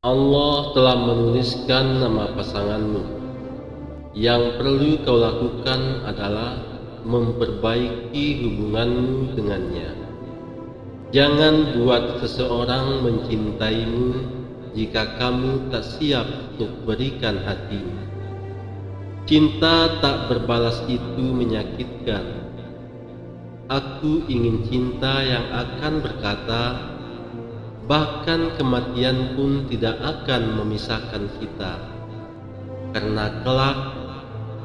Allah telah menuliskan nama pasanganmu. Yang perlu kau lakukan adalah memperbaiki hubunganmu dengannya. Jangan buat seseorang mencintaimu jika kamu tak siap untuk berikan hatimu. Cinta tak berbalas itu menyakitkan. Aku ingin cinta yang akan berkata, bahkan kematian pun tidak akan memisahkan kita, karena kelak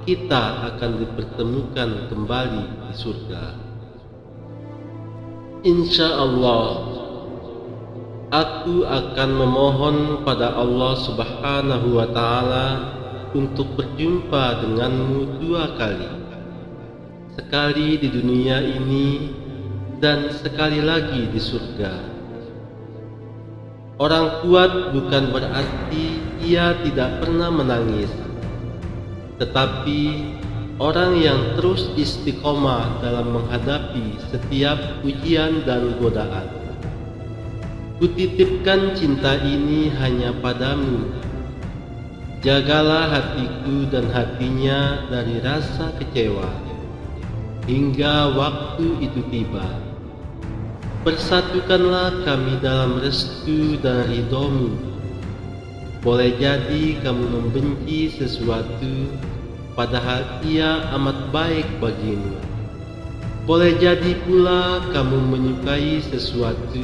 kita akan dipertemukan kembali di surga. Insya Allah, aku akan memohon pada Allah Subhanahu wa Ta'ala untuk berjumpa denganmu 2 kali, sekali di dunia ini dan sekali lagi di surga. Orang kuat bukan berarti ia tidak pernah menangis, tetapi orang yang terus istiqomah dalam menghadapi setiap ujian dan godaan. Kutitipkan cinta ini hanya padamu. Jagalah hatiku dan hatinya dari rasa kecewa hingga waktu itu tiba. Persatukanlah kami dalam restu dan ridhomu. Boleh jadi kamu membenci sesuatu padahal ia amat baik bagimu. Boleh jadi pula kamu menyukai sesuatu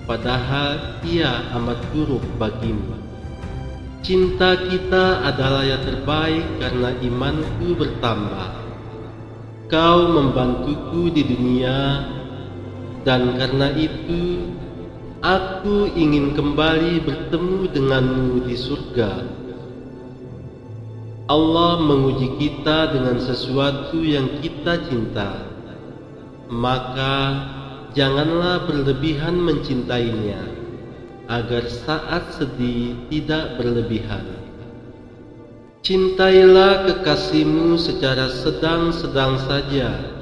padahal ia amat buruk bagimu. Cinta kita adalah yang terbaik karena imanku bertambah. Kau membantuku di dunia, dan karena itu aku ingin kembali bertemu denganmu di surga. Allah menguji kita dengan sesuatu yang kita cinta, maka janganlah berlebihan mencintainya, agar saat sedih tidak berlebihan. Cintailah kekasihmu secara sedang-sedang saja.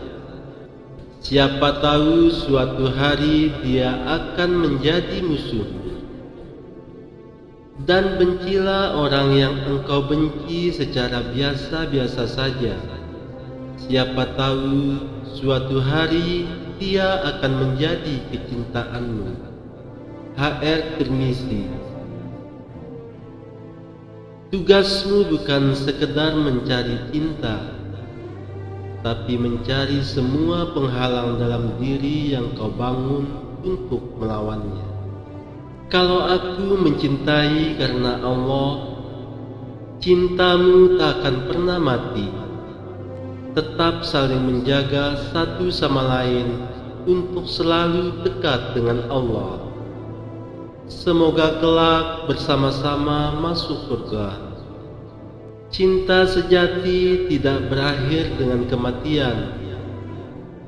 Siapa tahu suatu hari dia akan menjadi musuhmu. Dan bencilah orang yang engkau benci secara biasa-biasa saja. Siapa tahu suatu hari dia akan menjadi kecintaanmu. H.R. Tirmizi. Tugasmu bukan sekedar mencari cinta, tapi mencari semua penghalang dalam diri yang kau bangun untuk melawannya. Kalau aku mencintai karena Allah, cintamu tak akan pernah mati. Tetap saling menjaga satu sama lain untuk selalu dekat dengan Allah. Semoga kelak bersama-sama masuk surga. Cinta sejati tidak berakhir dengan kematian.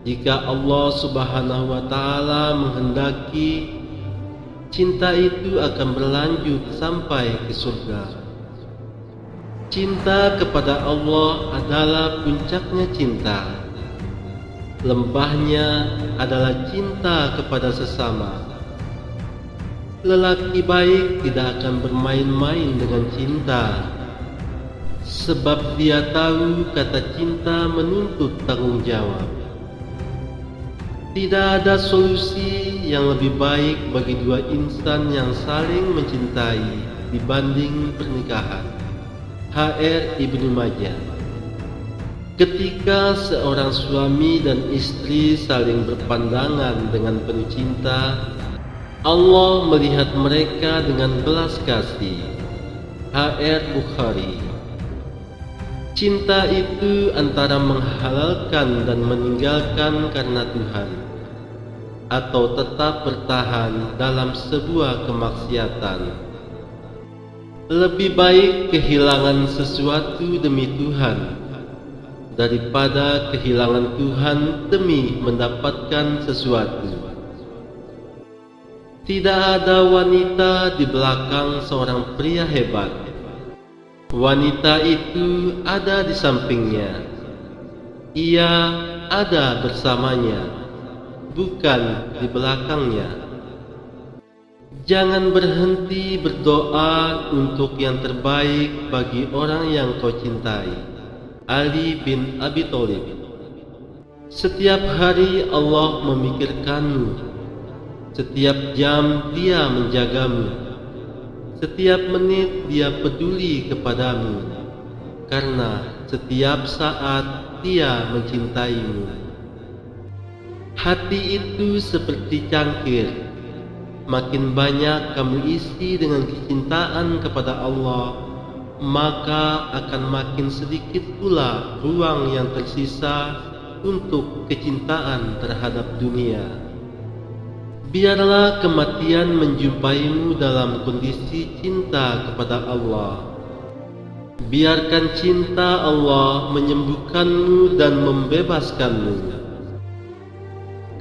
Jika Allah Subhanahu wa Ta'ala menghendaki, cinta itu akan berlanjut sampai ke surga. Cinta kepada Allah adalah puncaknya cinta. Lembahnya adalah cinta kepada sesama. Lelaki baik tidak akan bermain-main dengan cinta, sebab dia tahu kata cinta menuntut tanggung jawab. Tidak ada solusi yang lebih baik bagi dua insan yang saling mencintai dibanding pernikahan. H.R. Ibnu Majah. Ketika seorang suami dan istri saling berpandangan dengan penuh cinta, Allah melihat mereka dengan belas kasih. H.R. Bukhari. Cinta itu antara menghalalkan dan meninggalkan karena Tuhan, atau tetap bertahan dalam sebuah kemaksiatan. Lebih baik kehilangan sesuatu demi Tuhan daripada kehilangan Tuhan demi mendapatkan sesuatu. Tidak ada wanita di belakang seorang pria hebat. Wanita itu ada di sampingnya. Ia ada bersamanya, bukan di belakangnya. Jangan berhenti berdoa untuk yang terbaik bagi orang yang kau cintai. Ali bin Abi Thalib. Setiap hari Allah memikirkanmu. Setiap jam Dia menjagamu. Setiap menit Dia peduli kepadamu, karena setiap saat Dia mencintaimu. Hati itu seperti cangkir. Makin banyak kamu isi dengan kecintaan kepada Allah, maka akan makin sedikit pula ruang yang tersisa untuk kecintaan terhadap dunia. Biarlah kematian menjumpaimu dalam kondisi cinta kepada Allah. Biarkan cinta Allah menyembuhkanmu dan membebaskanmu.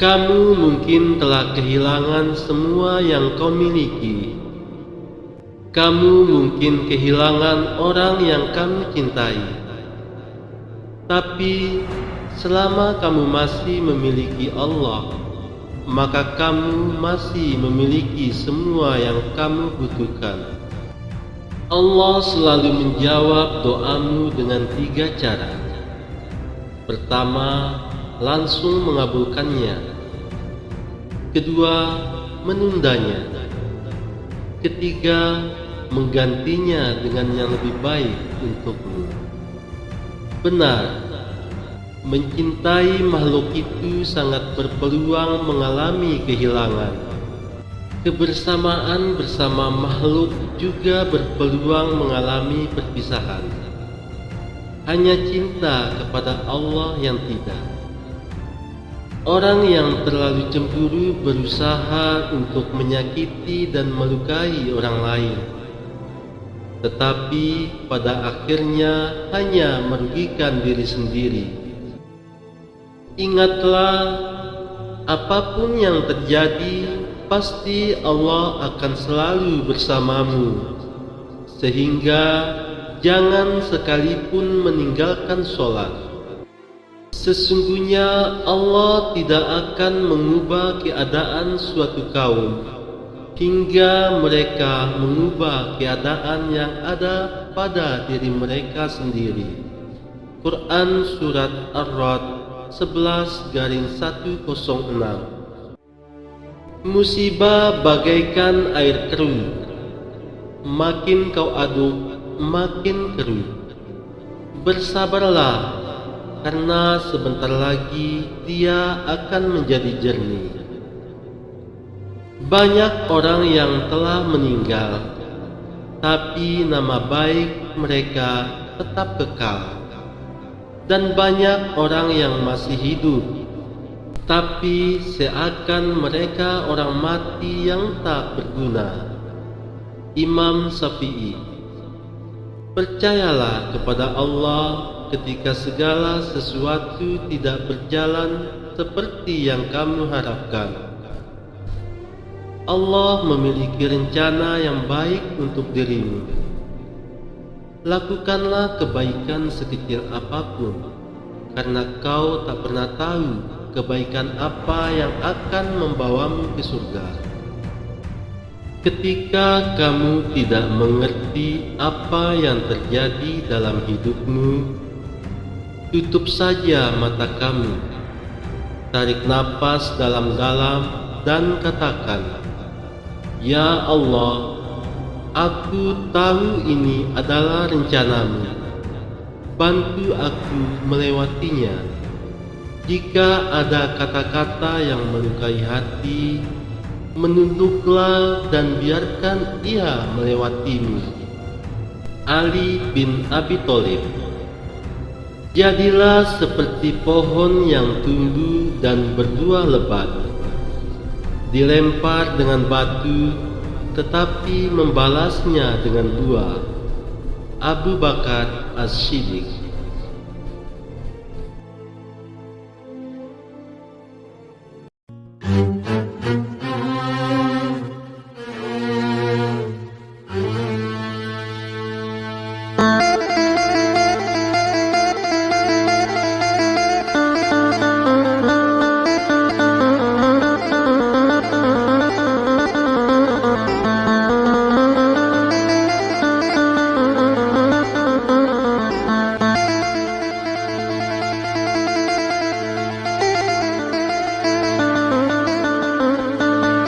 Kamu mungkin telah kehilangan semua yang kau miliki. Kamu mungkin kehilangan orang yang kamu cintai. Tapi selama kamu masih memiliki Allah, maka kamu masih memiliki semua yang kamu butuhkan. Allah selalu menjawab doamu dengan 3 cara. Pertama, langsung mengabulkannya. Kedua, menundanya. Ketiga, menggantinya dengan yang lebih baik untukmu. Benar, mencintai makhluk itu sangat berpeluang mengalami kehilangan. Kebersamaan bersama makhluk juga berpeluang mengalami perpisahan. Hanya cinta kepada Allah yang tidak. Orang yang terlalu cemburu berusaha untuk menyakiti dan melukai orang lain, tetapi pada akhirnya hanya merugikan diri sendiri. Ingatlah, apapun yang terjadi, pasti Allah akan selalu bersamamu. Sehingga jangan sekalipun meninggalkan sholat. Sesungguhnya Allah tidak akan mengubah keadaan suatu kaum hingga mereka mengubah keadaan yang ada pada diri mereka sendiri. Quran Surat Ar-Ra'd 11-106. Musibah bagaikan air keruh, makin kau aduk, makin keruh. Bersabarlah, karena sebentar lagi dia akan menjadi jernih. Banyak orang yang telah meninggal, tapi nama baik mereka tetap kekal. Dan banyak orang yang masih hidup, tapi seakan mereka orang mati yang tak berguna. Imam Syafi'i. Percayalah kepada Allah ketika segala sesuatu tidak berjalan seperti yang kamu harapkan. Allah memiliki rencana yang baik untuk dirimu. Lakukanlah kebaikan sekecil apapun, karena kau tak pernah tahu kebaikan apa yang akan membawamu ke surga. Ketika kamu tidak mengerti apa yang terjadi dalam hidupmu, tutup saja mata kamu, tarik napas dalam-dalam dan katakan, "Ya Allah, aku tahu ini adalah rencanamu. Bantu aku melewatinya. Jika ada kata-kata yang melukai hati, menunduklah dan biarkan ia melewatimu." Ali bin Abi Thalib. Jadilah seperti pohon yang tumbuh dan berbuah lebat, dilempar dengan batu tetapi membalasnya dengan buah. Abu Bakar As-Siddiq.